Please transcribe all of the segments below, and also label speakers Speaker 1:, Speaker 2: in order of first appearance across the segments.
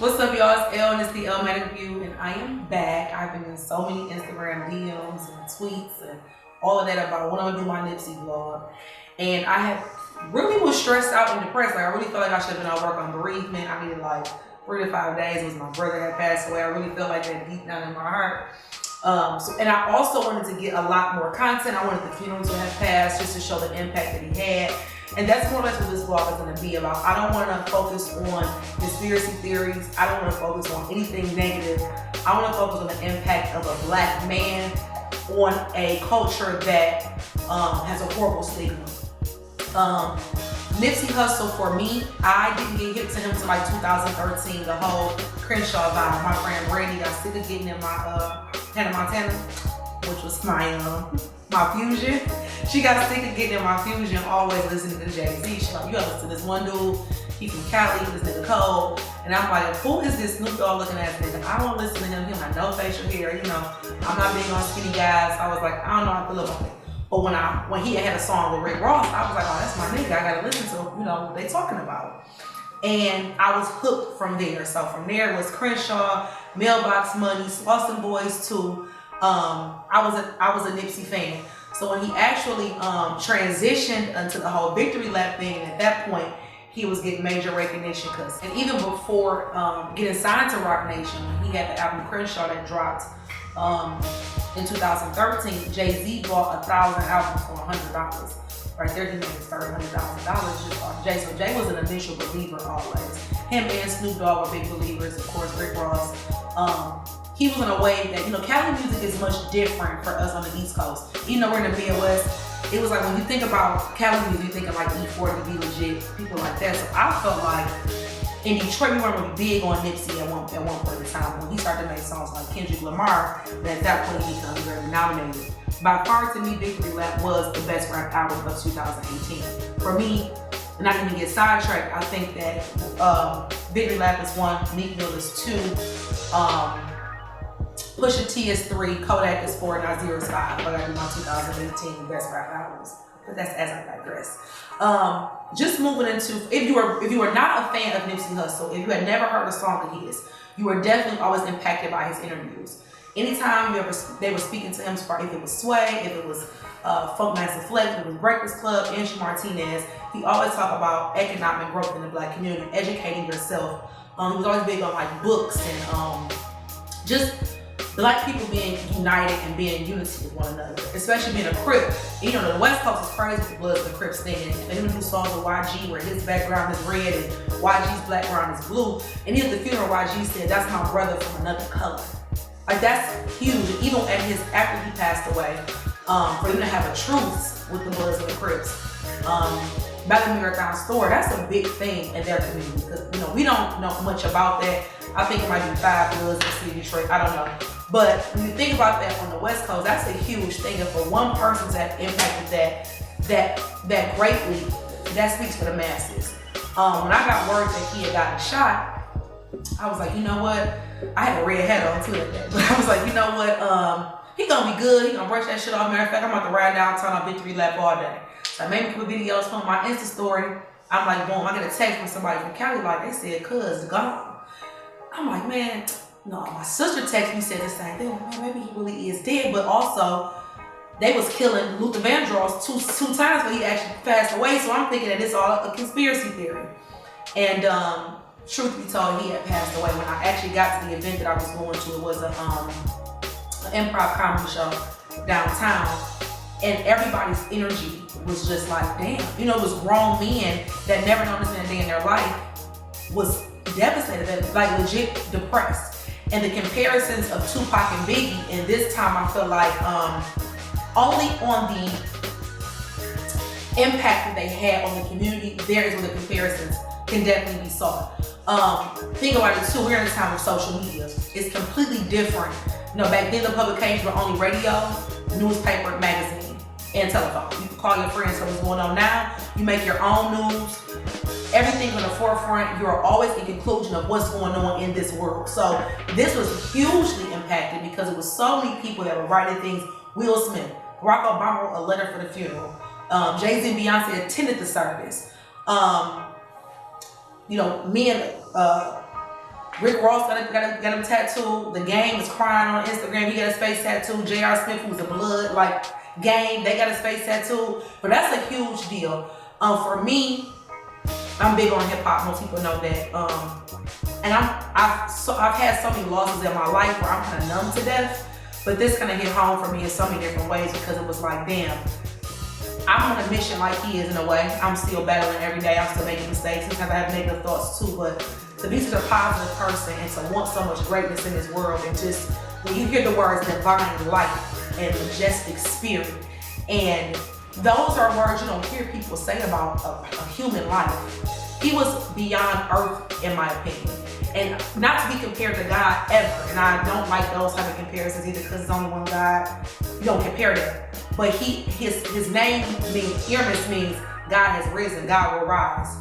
Speaker 1: What's up, y'all? It's L and it's the L-Matic View, and I am back. I've been in so many Instagram DMs and tweets and all of that about when I'm gonna do my Nipsey vlog. And I have really was stressed out and depressed. Like, I really felt like I should have been out work on bereavement. I needed like 3 to 5 days because my brother had passed away. I really felt like that deep down in my heart. And I also wanted to get a lot more content. I wanted the funeral to have passed just to show the impact that he had. And that's more or less what this vlog is going to be about. I don't want to focus on conspiracy theories. I don't want to focus on anything negative. I want to focus on the impact of a black man on a culture that has a horrible stigma. Nipsey Hussle, for me, I didn't get hip to him until like 2013, the whole Crenshaw vibe. My friend Brandy got sick of getting in my Hannah Montana, which was my fusion. She got sick of getting in my fusion, always listening to Jay-Z. She's like, you gotta listen to this one dude, he from Cali, this nigga Cole. And I'm like, who is this Snoop Dogg looking ass nigga? I don't listen to him, he got no facial hair, you know. I'm not big on skinny guys. I was like, I don't know how to feel about it. But when he had a song with Rick Ross, I was like, oh, that's my nigga, I gotta listen to, you know, what they talking about. And I was hooked from there. So from there was Crenshaw, Mailbox Money, Slauson Boys too. I was a Nipsey fan. So when he actually transitioned into the whole victory lap thing, and at that point he was getting major recognition. And even before getting signed to Roc Nation, when he had the album Crenshaw that dropped in 2013, Jay-Z bought 1,000 albums for $100. Right there, he made his first $100,000 just off Jay. So Jay was an initial believer always. Him and Snoop Dogg were big believers. Of course, Rick Ross. He was in a way that, you know, Cali music is much different for us on the East Coast. Even though we're in the Midwest, it was like when you think about Cali music, you think of like E40, Be Legit, people like that. So I felt like in Detroit, we weren't really big on Nipsey at one point in time. When he started to make songs like Kendrick Lamar, and at that point he became very nominated. By far, to me, Victory Lap was the best rap album of 2018. For me, and I didn't even get sidetracked, I think that Victory Lap is 1, Meek Mill is 2, Pusha T is 3, Kodak is 4, and Nasir is 5. But I do my 2018 best rap albums. But that's as I digress. Just moving into, if you were not a fan of Nipsey Hussle, if you had never heard a song of his, you were definitely always impacted by his interviews. Anytime they were speaking to him, if it was Sway, if it was Funk Master Flex, if it was Breakfast Club, Angie Martinez, he always talked about economic growth in the black community, educating yourself. He was always big on like books and just black people being united and being in unity with one another, especially being a Crip. You know, the West Coast is crazy with the Bloods and the Crips thing. And they do songs with YG where his background is red and YG's background is blue. And even at the funeral, YG said, that's my brother from another color. Like, that's huge. And even after he passed away, for them to have a truce with the Bloods and the Crips, by the Marathon store, that's a big thing in their community. Because, you know, we don't know much about that. I think it might be 5 Bloods in the city of Detroit. I don't know. But when you think about that on the West Coast, that's a huge thing. And for one person to have impacted that greatly, that speaks for the masses. When I got word that he had gotten shot, I was like, you know what? I had a red hat on too that day. But I was like, you know what? He gonna be good. He gonna brush that shit off. Matter of fact, I'm about to ride downtown on Victory Lap all day. So I made me put videos from my Insta story. I'm like, boom, I get a text from somebody from Cali, like they said, cuz gone. I'm like, man, no, my sister texted me, said the same thing. Like, man, maybe he really is dead. But also, they was killing Luther Vandross two times, but he actually passed away. So I'm thinking that it's all a conspiracy theory. And truth be told, he had passed away. When I actually got to the event that I was going to, it was an improv comedy show downtown. And everybody's energy was just like, damn. You know, it was grown men that never known this man a day in their life was devastated, like legit depressed. And the comparisons of Tupac and Biggie, and this time I feel like only on the impact that they had on the community, there is where the comparisons can definitely be sought. Think about it too, we're in a time of social media. It's completely different. You know, back then the publications were only radio, newspaper, magazine, and telephone. You can call your friends what's going on now. You make your own news. Everything's on the forefront. You're always in conclusion of what's going on in this world. So this was hugely impacted because it was so many people that were writing things. Will Smith, Barack Obama wrote a letter for the funeral. Jay-Z and Beyonce attended the service. You know, me and Rick Ross got him tattooed. The Game is crying on Instagram. He got his face tattooed. J.R. Smith, who's a blood like Game, they got his face tattooed. But that's a huge deal. For me, I'm big on hip hop. Most people know that. And I've had so many losses in my life where I'm kind of numb to death. But this kind of hit home for me in so many different ways because it was like, damn, I'm on a mission like he is in a way. I'm still battling every day. I'm still making mistakes. Sometimes I have negative thoughts too. But to be such a positive person and to want so much greatness in this world, and just when you hear the words divine light and majestic spirit, and those are words you don't hear people say about a human life. He was beyond earth, in my opinion. And not to be compared to God ever. And I don't like those type of comparisons either because there's only one God. You don't compare them. But his name means, Irmis means God has risen, God will rise.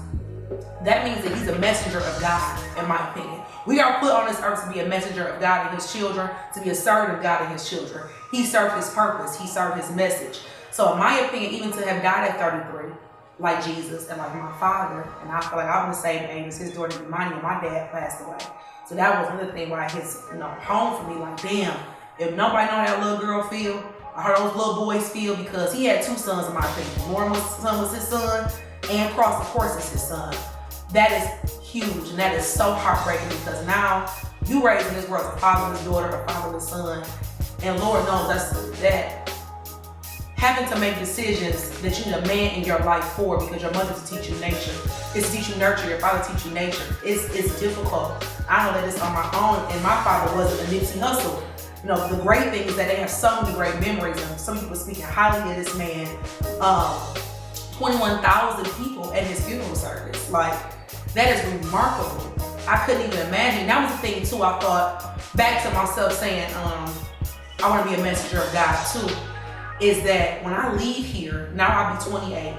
Speaker 1: That means that he's a messenger of God, in my opinion. We are put on this earth to be a messenger of God and his children, to be a servant of God and his children. He served his purpose. He served his message. So in my opinion, even to have died at 33, like Jesus and like my father, and I feel like I'm the same age as his daughter, reminding me my dad passed away. So that was another thing why it hits home for me, like damn, if nobody know how that little girl feel, or how those little boys feel, because he had two sons in my opinion. Mormon's son was his son, and Cross, of course, is his son. That is huge, and that is so heartbreaking because now you raising this world a fatherless daughter, a fatherless son, and Lord knows that having to make decisions that you need a man in your life for because your mother to teach you nature. It's to teach you nurture, your father teach you nature. It's difficult. I know that it's on my own, and my father wasn't a Nipsey Hussle. The great thing is that they have so many great memories, and some people speaking highly of this man. 21,000 people at his funeral service. Like, that is remarkable. I couldn't even imagine. That was the thing too, I thought back to myself saying, I want to be a messenger of God too. Is that when I leave here, now I'll be 28,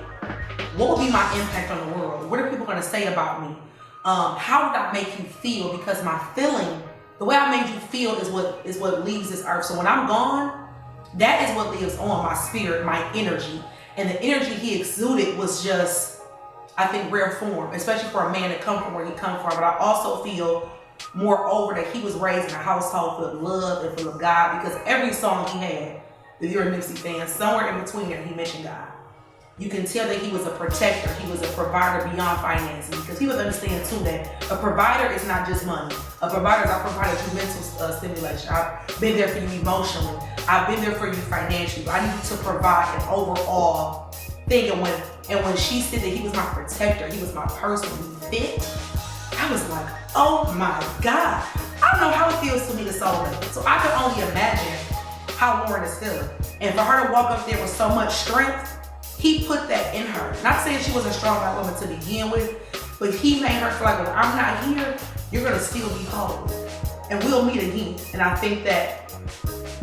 Speaker 1: what will be my impact on the world? What are people going to say about me? How did I make you feel? Because my feeling, the way I made you feel is what leaves this earth. So when I'm gone, that is what lives on, my spirit, my energy. And the energy he exuded was just, I think, rare form, especially for a man to come from where he come from. But I also feel moreover that he was raised in a household full of love and full of God, because every song he had, if you're a Nipsey fan, somewhere in between there, he mentioned God. You can tell that he was a protector. He was a provider beyond finances, because he would understand too that a provider is not just money. A provider is, I provided you mental stimulation. I've been there for you emotionally. I've been there for you financially. But I need to provide an overall thing. And when she said that he was my protector, he was my personal fit, I was like, oh my God. I don't know how it feels to me, the soulmate. So I can only imagine how Lauren is feeling. And for her to walk up there with so much strength, he put that in her. Not saying she wasn't a strong black woman to begin with, but he made her feel like, when I'm not here, you're gonna still be whole. And we'll meet again. And I think that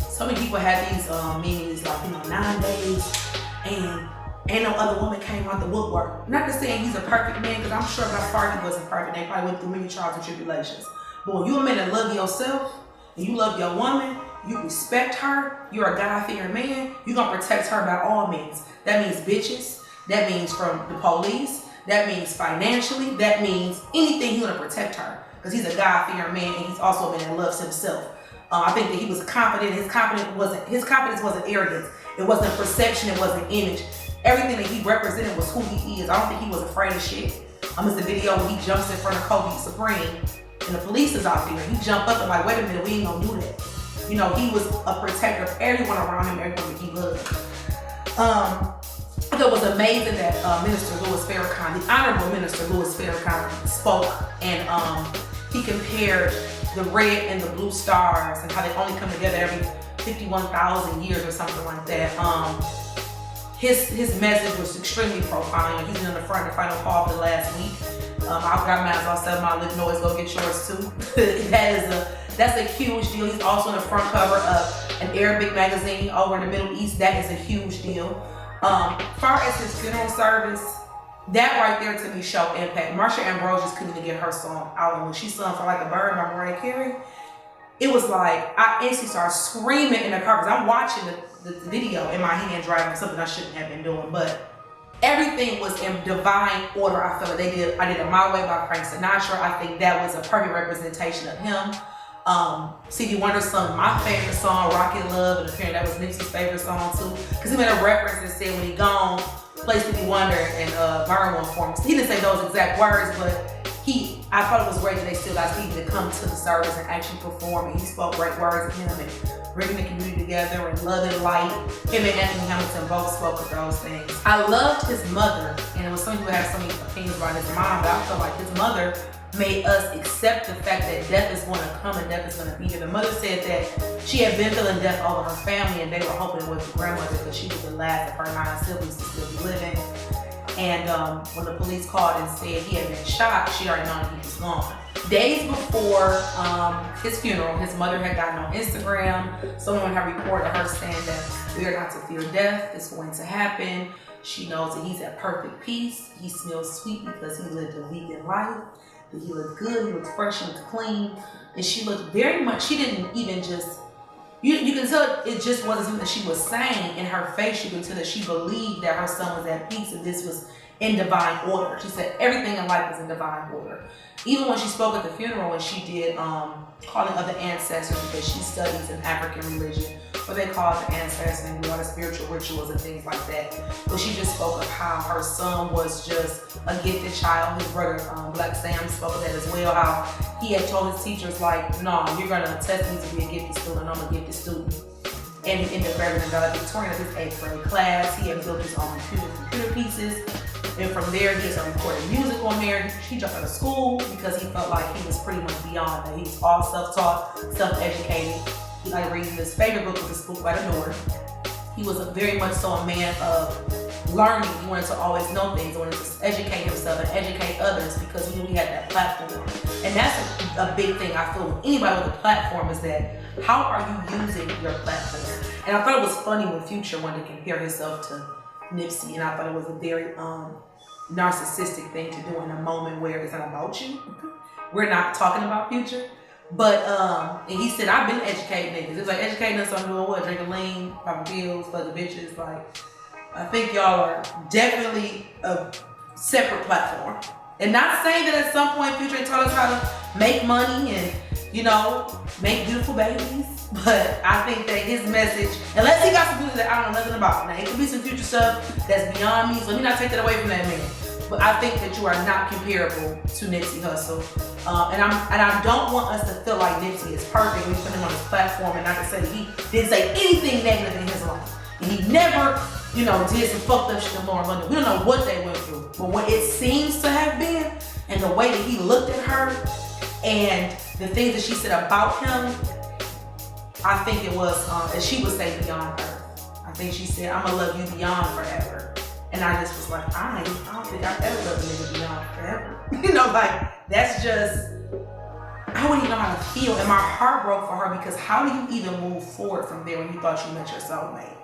Speaker 1: so many people had these meanings like, 9 days and ain't no other woman came out the woodwork. Not to say he's a perfect man, because I'm sure by far he wasn't perfect. They probably went through many trials and tribulations. But when you're a man that love yourself, and you love your woman, you respect her, you're a God-fearing man, you're gonna protect her by all means. That means bitches, that means from the police, that means financially, that means anything, he's gonna protect her. Because he's a God-fearing man, and he's also a man that loves himself. I think that he was confident. His confidence wasn't arrogance. It wasn't perception, it wasn't image. Everything that he represented was who he is. I don't think he was afraid of shit. It's the video when he jumps in front of Kobe Supreme and the police is out there. He jumped up and like, wait a minute, we ain't gonna do that. He was a protector of everyone around him, everyone that he loved. I thought it was amazing that Minister Louis Farrakhan, the Honorable Minister Louis Farrakhan, spoke, and he compared the red and the blue stars and how they only come together every 51,000 years or something like that. His message was extremely profound. He's in the front of the final call for the last week. I've got mine, so I'll sell my lip noise, go get yours too. That's a huge deal. He's also in the front cover of an Arabic magazine over in the Middle East. That is a huge deal. Far as his funeral service, that right there to me showed impact. Marsha Ambrosius couldn't even get her song out, and when she sung "Fly Like a Bird" by Mariah Carey, it was like I instantly started screaming in the car because I'm watching the video in my hand driving, something I shouldn't have been doing. But everything was in divine order. I feel like I Did It My Way by Frank Sinatra. I think that was a perfect representation of him. CD Wonder sung my favorite song, Rocket Love, and apparently that was Nipsey's favorite song too, because he made a reference and said when he gone, play CD Wonder and burn one for him. So he didn't say those exact words, but I thought it was great that they still got Stevie to come to the service and actually perform, and he spoke great words of him and bringing the community together and love and light. Him and Anthony Hamilton both spoke of those things. I loved his mother, and it was some people have so many opinions about his mom, but I felt like his mother made us accept the fact that death is going to come and death is going to be here. The mother said that she had been feeling death over her family, and they were hoping it was the grandmother because she was the last of her 9 siblings to still be living. And when the police called and said he had been shot, she already known he was gone. Days before his funeral, his mother had gotten on Instagram. Someone had reported her saying that we are not to fear death. It's going to happen. She knows that he's at perfect peace. He smells sweet because he lived a vegan life. That he looked good, he looked fresh, he looked clean. And she looked very much, she didn't even just, you can tell it just wasn't something that she was saying in her face. You can tell that she believed that her son was at peace and this was in divine order. She said everything in life is in divine order. Even when she spoke at the funeral and she did calling of the ancestors, because she studies in African religion, what they call the ancestors and a lot of spiritual rituals and things like that. But she just spoke of how her son was just a gifted child. His brother, Black Sam, spoke of that as well, how he had told his teachers, like, no, you're gonna test me to be a gifted student, I'm a gifted student. And he ended up graduating in valedictorian of his 8th grade class. He had built his own computer pieces. And from there, he started recording music on there. He dropped out of school because he felt like he was pretty much beyond that. He was all self-taught, self-educated. He liked reading. His favorite book was Book by the Door. He was very much so a man of learning. He wanted to always know things. He wanted to educate himself and educate others because he knew he had that platform. And that's a big thing I feel with anybody with a platform, is that how are you using your platform? And I thought it was funny when Future wanted to compare himself to Nipsey, and I thought it was a very narcissistic thing to do in a moment where it's not about you. We're not talking about Future. But and he said, I've been educating niggas. It's like educating us on doing what? Drinking lean, popping pills, fucking bitches. Like, I think y'all are definitely a separate platform. And not saying that at some point Future taught us how to make money and, you know, make beautiful babies. But I think that his message, unless he got some music that I don't know nothing about. Now, it could be some Future stuff that's beyond me, so let me not take that away from that man. But I think that you are not comparable to Nipsey Hussle. And I don't want us to feel like Nipsey is perfect when we put him on his platform, and I can say that he didn't say anything negative in his life. And he never, you know, did some fucked up shit to Lauren London. We don't know what they went through. But what it seems to have been, and the way that he looked at her, and the things that she said about him, I think it was, as she would say, beyond earth. I think she said, I'm gonna love you beyond forever. And I just was like, I don't think I've ever loved a nigga beyond forever. You know, like, that's just, I wouldn't even know how to feel. And my heart broke for her, because how do you even move forward from there when you thought you met your soulmate?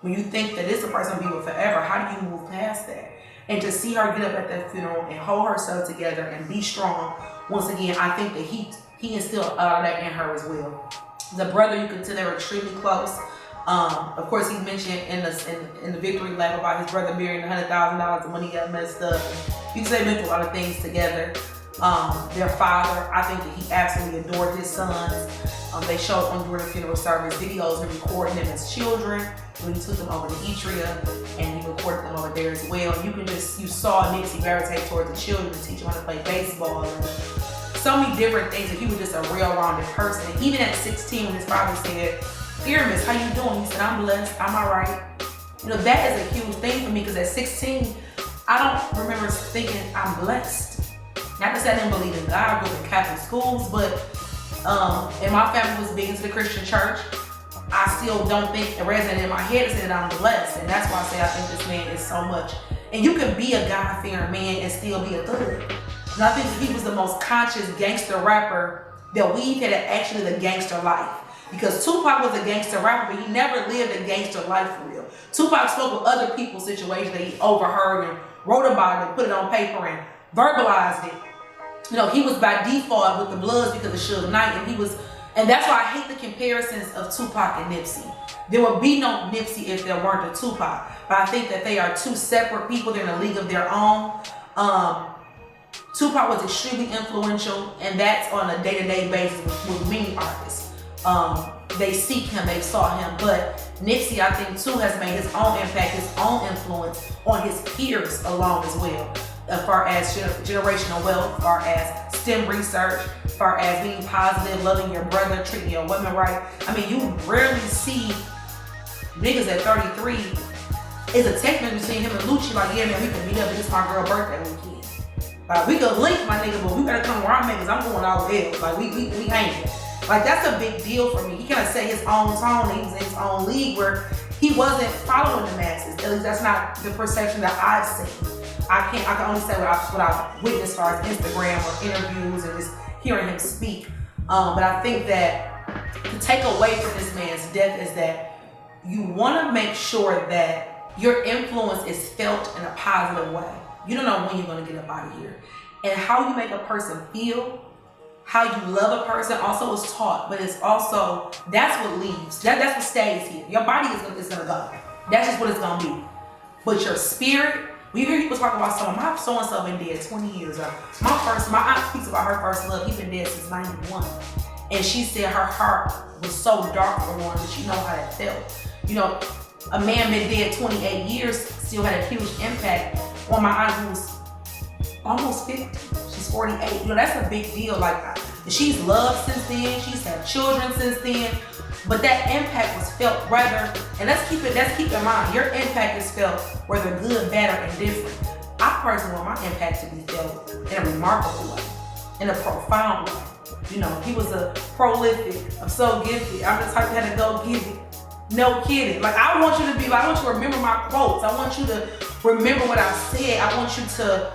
Speaker 1: When you think that this is a person will be with forever, how do you move past that? And to see her get up at that funeral and hold herself together and be strong, once again, I think that he instilled a lot of that in her as well. The brother, you could tell they were extremely close. Of course, he mentioned in the victory lap about his brother marrying $100,000 and when he got messed up. You can say they went through a lot of things together. Their father, I think that he absolutely adored his sons. They showed on during the funeral service videos of recording them as children when he took them over to Etria, and he recorded them over there as well. And you saw Nipsey gravitate towards the children and teach them how to play baseball and so many different things. That he was just a real-rounded person. And even at 16, when his father said, "Miss, how you doing?" He said, "I'm blessed, I'm all right." You know, that is a huge thing for me, because at 16, I don't remember thinking I'm blessed. Not to say I didn't believe in God, I grew up in Catholic schools, but and my family was big into the Christian church. I still don't think it resonated in my head to say that I'm blessed. And that's why I say I think this man is so much. And you can be a God-fearing man and still be a thug. And I think that he was the most conscious gangster rapper that we've had actually the gangster life. Because Tupac was a gangster rapper, but he never lived a gangster life for real. Tupac spoke with other people's situations that he overheard and wrote about it and put it on paper and verbalized it. You know, he was by default with the Bloods because of Suge Knight, and that's why I hate the comparisons of Tupac and Nipsey. There would be no Nipsey if there weren't a Tupac. But I think that they are two separate people. They're in a league of their own. Tupac was extremely influential, and that's on a day-to-day basis with many artists. They seek him, they sought him, but Nipsey, I think, too, has made his own impact, his own influence on his peers along as well, as far as generational wealth, as far as STEM research, as far as being positive, loving your brother, treating your women right. I mean, you rarely see niggas at 33 is a text message between him and Lucci, like, yeah, man, we can meet up, it's my girl's birthday weekend. Like, we could link, my nigga, but we better come where I'm at, because I'm going all else. Like, we hanging. Like, that's a big deal for me. He kind of set his own tone. He was in his own league where he wasn't following the masses. At least that's not the perception that I've seen. I can only say what I've witnessed as far as Instagram or interviews and just hearing him speak. But I think that the takeaway from this man's death is that you want to make sure that your influence is felt in a positive way. You don't know when you're going to get up out of here. And how you make a person feel, how you love a person also is taught, but it's also, that's what leaves. That's what stays here. Your body is gonna go. That's just what it's gonna be. But your spirit, when you hear people talk about someone, my so-and-so been dead 20 years ago. My aunt speaks about her first love, he's been dead since 91. And she said her heart was so dark for one, but you know how that felt. You know, a man been dead 28 years, still had a huge impact on my aunt who's almost 50. She's 48. You know, that's a big deal. Like, she's loved since then. She's had children since then. But that impact was felt rather, and let's keep in mind, your impact is felt whether good, bad, or indifferent. I personally want my impact to be felt in a remarkable way, in a profound way. You know, he was a prolific, I'm so gifted. I'm the type that had to go get it. No kidding. Like, I want you to be like, I want you to remember my quotes. I want you to remember what I said. I want you to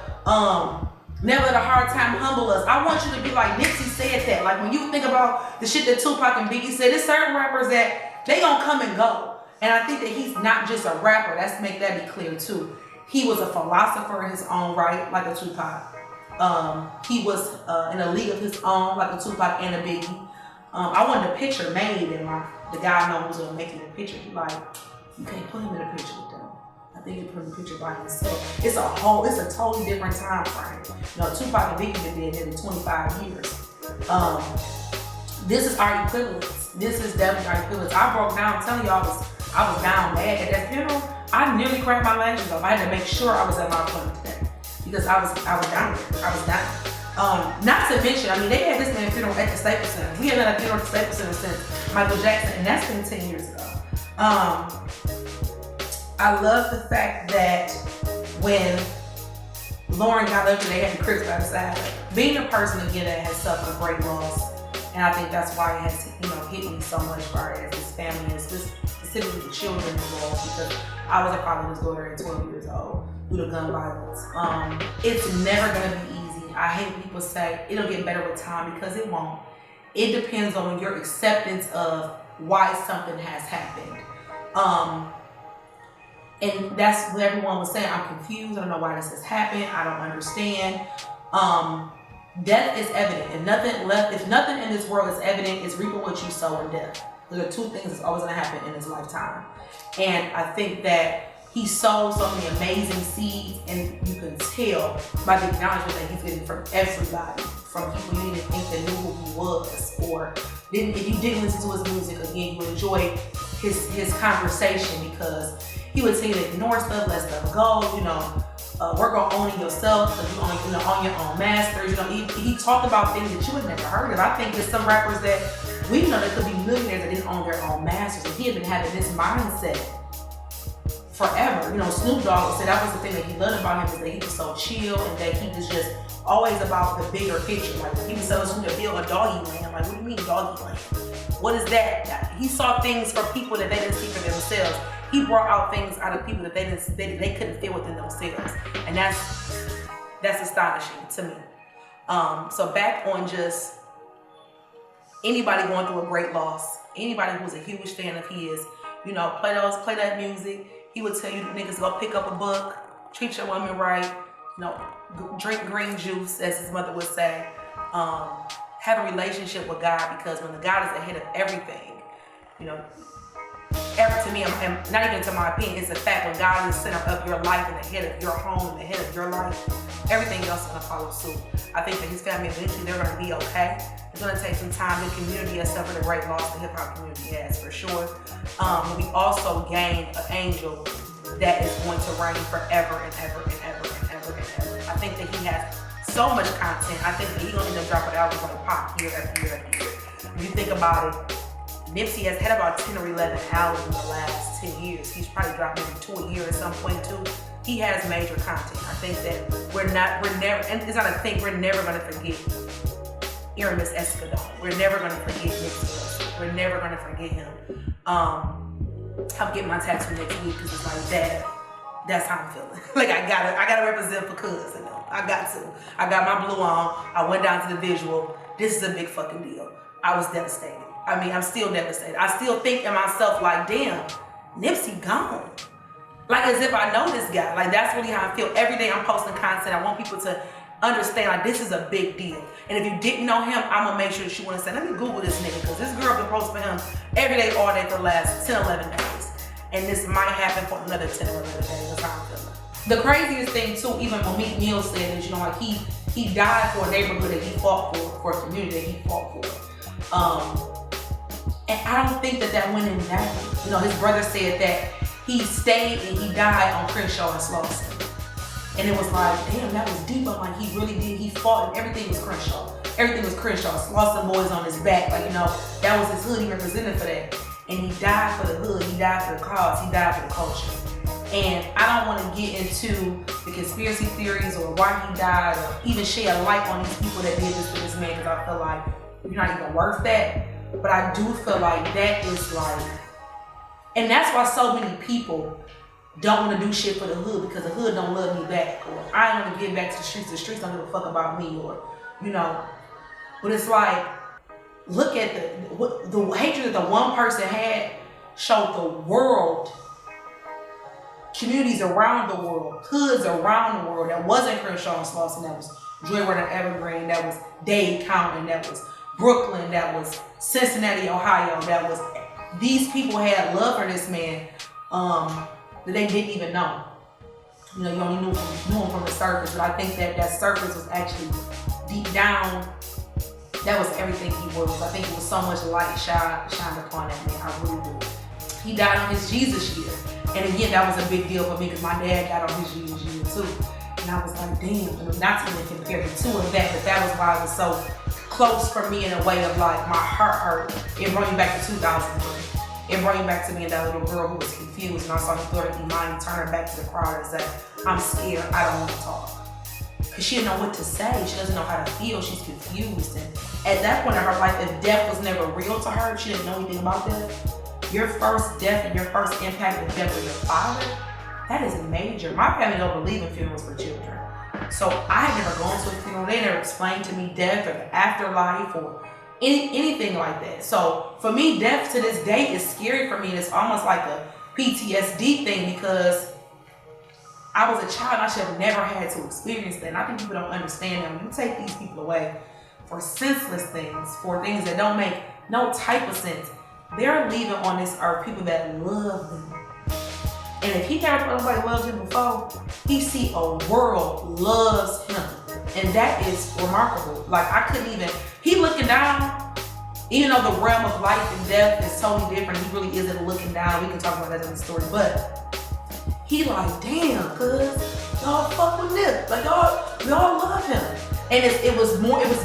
Speaker 1: never let a hard time humble us. I want you to be like Nipsey said that. Like, when you think about the shit that Tupac and Biggie said, there's certain rappers that they gonna come and go. And I think that he's not just a rapper. Let's make that be clear too. He was a philosopher in his own right, like a Tupac. He was in a league of his own, like a Tupac and a Biggie. I wanted a picture made, and the guy I know who's gonna make me the picture. He's like, you can't put him in a picture with them. I think you put in the picture by himself. It's a totally different time frame. You know, Tupac and Biggie been dead nearly 25 years. This is our equivalence. This is definitely our equivalence. I broke down, I'm telling you, I was down bad at that funeral. I nearly cracked my lashes off. I had to make sure I was at my appointment today because I was down there. I was down. Not to mention, I mean, they had this man's funeral at the Staples Center. We haven't had a funeral at the Staples Center since Michael Jackson, and that's been 10 years ago. I love the fact that when Lauren got up and they had the Crips by the side, being a person again that has suffered a great loss, and I think that's why it has, hit me so much as far as his family and specifically the children involved, because I was a fatherless daughter at 12 years old due to gun violence. It's never gonna be easy. I hate when people say it'll get better with time, because it won't. It depends on your acceptance of why something has happened. And that's what everyone was saying. I'm confused. I don't know why this has happened. I don't understand. Death is evident. If nothing in this world is evident, it's reaping what you sow in death. Those are two things that's always going to happen in his lifetime. And I think that he sowed so many amazing seeds, and you can tell by the acknowledgement that he's getting from everybody, from people you didn't think that knew who he was, or if you didn't listen to his music, again, you enjoy his conversation, because he would tell you to ignore stuff, let stuff go, work on owning yourself, because you own your own masters. He talked about things that you had never heard of. I think there's some rappers that we know that could be millionaires that didn't own their own masters, and he had been having this mindset forever. Snoop Dogg said that was the thing that he loved about him, is that he was so chill, and that he was just always about the bigger picture. Like, he was telling us to build a doggy land. Like, what do you mean doggy land? What is that? He saw things for people that they didn't see for themselves. He brought out things out of people that they couldn't feel within themselves, and that's astonishing to me. So back on just anybody going through a great loss, anybody who's a huge fan of his, play that music. He would tell you niggas go pick up a book, treat your woman right, drink green juice, as his mother would say. Have a relationship with God, because when the God is ahead of everything, everything to me, and not even to my opinion, it's the fact when God is the center of your life and the head of your home and the head of your life, everything else is gonna follow suit. I think that his family eventually they're gonna be okay. It's gonna take some time. The community has suffered a great loss. The hip hop community has for sure. We also gained an angel that is going to reign forever and ever and ever and ever and ever. I think that he has so much content. I think that he's gonna end up dropping albums like pop year after year after year. When you think about it, Nipsey has had about 10 or 11 albums in the last 10 years. He's probably dropped maybe 2 a year at some point too. He has major content. I think that we're never, and it's not a thing, we're never gonna forget Aramis Escadon. We're never gonna forget Nipsey Hussle. We're never gonna forget him. I'm getting my tattoo next week because it's like that. That's how I'm feeling. Like I gotta represent for cuz, you know. I got to. I got my blue on. I went down to the visual. This is a big fucking deal. I was devastated. I mean, I'm still devastated. I still think in myself like, damn, Nipsey gone. Like as if I know this guy. Like that's really how I feel. Every day I'm posting content. I want people to understand like this is a big deal. And if you didn't know him, I'm gonna make sure that you wanna say, let me Google this nigga, because this girl been posting for him every day, all day for the last 10, 11 days. And this might happen for another 10 or 11 days. That's how I'm feeling. The craziest thing too, even when Meek Mill said is, you know, like he died for a neighborhood that he fought for a community that he fought for. And I don't think that went in vain. You know, his brother said that he stayed and he died on Crenshaw and Slauson. And it was like, damn, that was deep. I'm like, he really did. He fought and everything was Crenshaw. Everything was Crenshaw. Slauson boys on his back. Like, you know, that was his hood. He represented for that. And he died for the hood. He died for the cause. He died for the culture. And I don't want to get into the conspiracy theories or why he died or even shed a light on these people that did this to this man, because I feel like you're not even worth that. But I do feel like that is like, and that's why so many people don't want to do shit for the hood, because the hood don't love me back, or I ain't want to get back to the streets don't give a fuck about me, or, you know. But it's like, look at the hatred that the one person had showed the world, communities around the world, hoods around the world, that wasn't Crenshaw and Slauson, that was Joywood and Evergreen, that was Dade County, that was Brooklyn, that was Cincinnati, Ohio, that was, these people had love for this man that they didn't even know. You know, you only knew him from the surface, but I think that surface was actually deep down, that was everything he was. I think it was so much light shined upon that man, I really do. He died on his Jesus year. And again, that was a big deal for me because my dad died on his Jesus year too. And I was like, damn, not to even compare the two of that, but that was why it was so close for me in a way of like, my heart hurt. It brought me back to 2003. It brought me back to me and that little girl who was confused, and I saw the daughter Imani turn her back to the crowd and say, I'm scared, I don't want to talk. Because she didn't know what to say, she doesn't know how to feel, she's confused. And at that point in her life, if death was never real to her, she didn't know anything about death. Your first death and your first impact of death of your father, that is major. My family don't believe in funerals for children. So I had never gone to a funeral. They never explained to me death or the afterlife or anything like that. So for me, death to this day is scary for me. And it's almost like a PTSD thing because I was a child and I should have never had to experience that. And I think people don't understand that when you take these people away for senseless things, for things that don't make no type of sense, they're leaving on this earth people that love them. And if he never felt nobody loved him before, he see a world loves him. And that is remarkable. Like I couldn't even, he looking down, even though the realm of life and death is totally different, he really isn't looking down. We can talk about that in the story, but he like, damn, cuz y'all fuck with Nip. Like y'all love him. And it was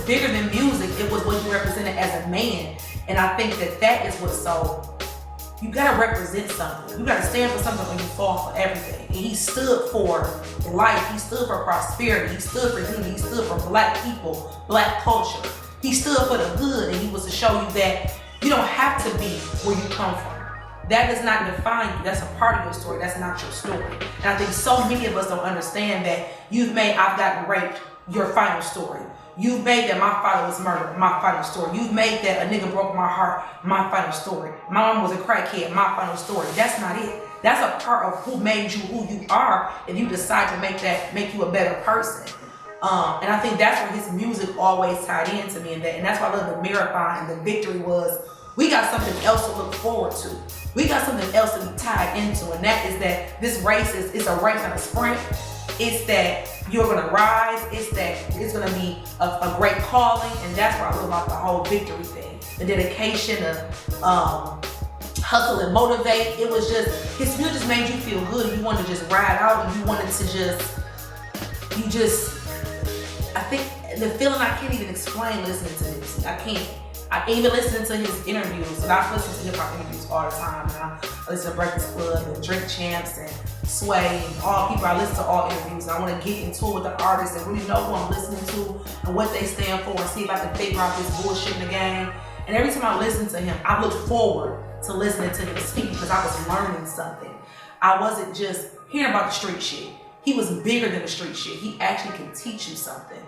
Speaker 1: bigger than music. It was what he represented as a man. And I think that is what's so, you gotta represent something. You gotta stand for something when you fall for everything. And he stood for life. He stood for prosperity. He stood for unity. He stood for black people, black culture. He stood for the hood, and he was to show you that you don't have to be where you come from. That does not define you. That's a part of your story. That's not your story. And I think so many of us don't understand that you've made I've gotten raped your final story. You've made that my father was murdered, my final story. You've made that a nigga broke my heart, my final story. My mom was a crackhead, my final story. That's not it. That's a part of who made you who you are, if you decide to make you a better person. And I think that's where his music always tied into me, and that's why I love the marathon and the victory was, we got something else to look forward to. we got something else to be tied into, and that is that this race it's a race and a sprint. It's that you're gonna rise. It's that it's gonna be a great calling, and that's what I love about the whole victory thing. The dedication of hustle and motivate. It was just, his music just made you feel good. You wanted to just ride out, and you wanted to I think the feeling I can't even explain listening to Nipsey. I can't. I even listen to his interviews, and I listen to hip hop interviews all the time. And I listen to Breakfast Club and Drink Champs and Sway and all people. I listen to all interviews, and I want to get into it with the artists and really know who I'm listening to and what they stand for, and see if I can figure out this bullshit in the game. And every time I listen to him, I look forward to listening to him speak, because I was learning something. I wasn't just hearing about the street shit. He was bigger than the street shit. He actually can teach you something.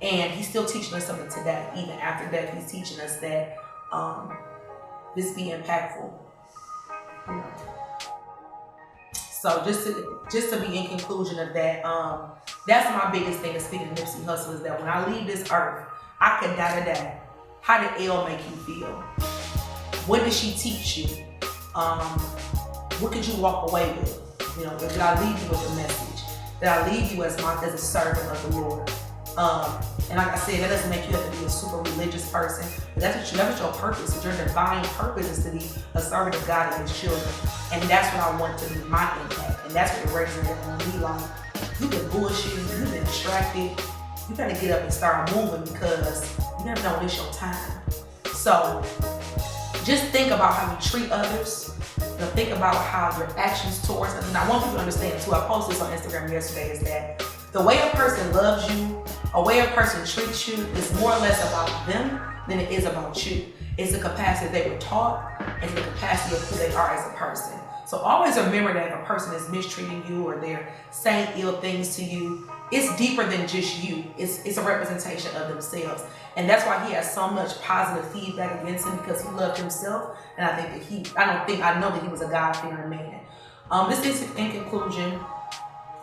Speaker 1: And he's still teaching us something today. Even after death, he's teaching us that this be impactful. So just to be in conclusion of that, that's my biggest thing of speaking of Nipsey Hussle, is that when I leave this earth, I could die today. How did Elle make you feel? What did she teach you? What could you walk away with? You know, did I leave you with a message? Did I leave you as a servant of the Lord? And like I said, that doesn't make you have to be a super religious person. But that's what your purpose is. Your divine purpose is to be a servant of God and His children. And that's what I want to be my impact. And that's what the raising is going to be like. You've been bullshitting, you've been distracted. You gotta get up and start moving, because you never know when it's your time. So just think about how you treat others. Think about how your actions towards others. And I want people to understand too, I posted this on Instagram yesterday, is that the way a person loves you, a way a person treats you, is more or less about them than it is about you. It's the capacity they were taught, and the capacity of who they are as a person. So always remember that if a person is mistreating you or they're saying ill things to you, it's deeper than just you. It's a representation of themselves. And that's why he has so much positive feedback against him, because he loved himself. And I think that I know that he was a God-fearing man. This is in conclusion.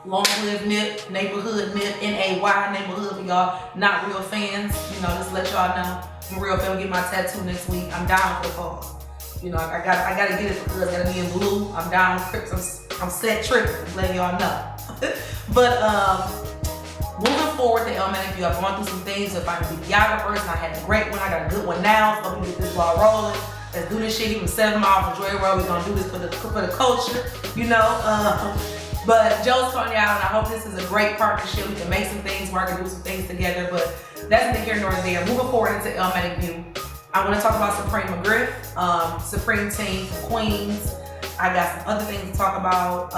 Speaker 1: Long live Nip, neighborhood Nip, N-A-Y, neighborhood for y'all not real fans. You know, just let y'all know. I'm a real fan. Get my tattoo next week. I'm down for the cause. You know, I gotta get it because I gotta be in blue. I'm down for trips. I'm set tripping, letting y'all know. But moving forward to Elmatic View, I've gone through some things to find videographers, and I had a great one. I got a good one now, so we get this ball rolling. Let's do this shit. Even 7 miles from Joy Road. We're gonna do this for the culture, you know. But Joe's calling you out, and I hope this is a great partnership. We can make some things work and do some things together. But that's neither here nor there. Moving forward into Elmatic View, I want to talk about Supreme McGriff, Supreme Team from Queens. I got some other things to talk about.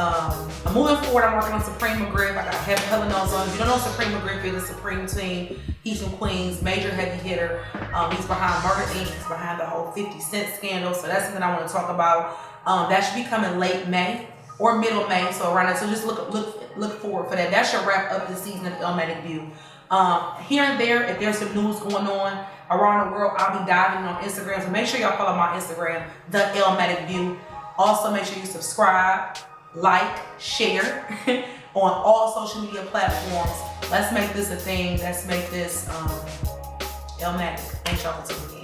Speaker 1: I'm moving forward. I'm working on Supreme McGriff. I got hella notes on. If you don't know Supreme McGriff is, a Supreme Team. He's from Queens, major heavy hitter. He's behind Murder Inc. He's behind the whole 50 Cent scandal. So that's something I want to talk about. That should be coming late May or middle May. So around that. So just look forward for that. That should wrap up the season of Elmatic View. Here and there, if there's some news going on around the world, I'll be diving on Instagram. So make sure y'all follow my Instagram, The Elmatic View. Also, make sure you subscribe, like, share on all social media platforms. Let's make this a thing. Let's make this Elmatic. Thanks y'all for tuning in.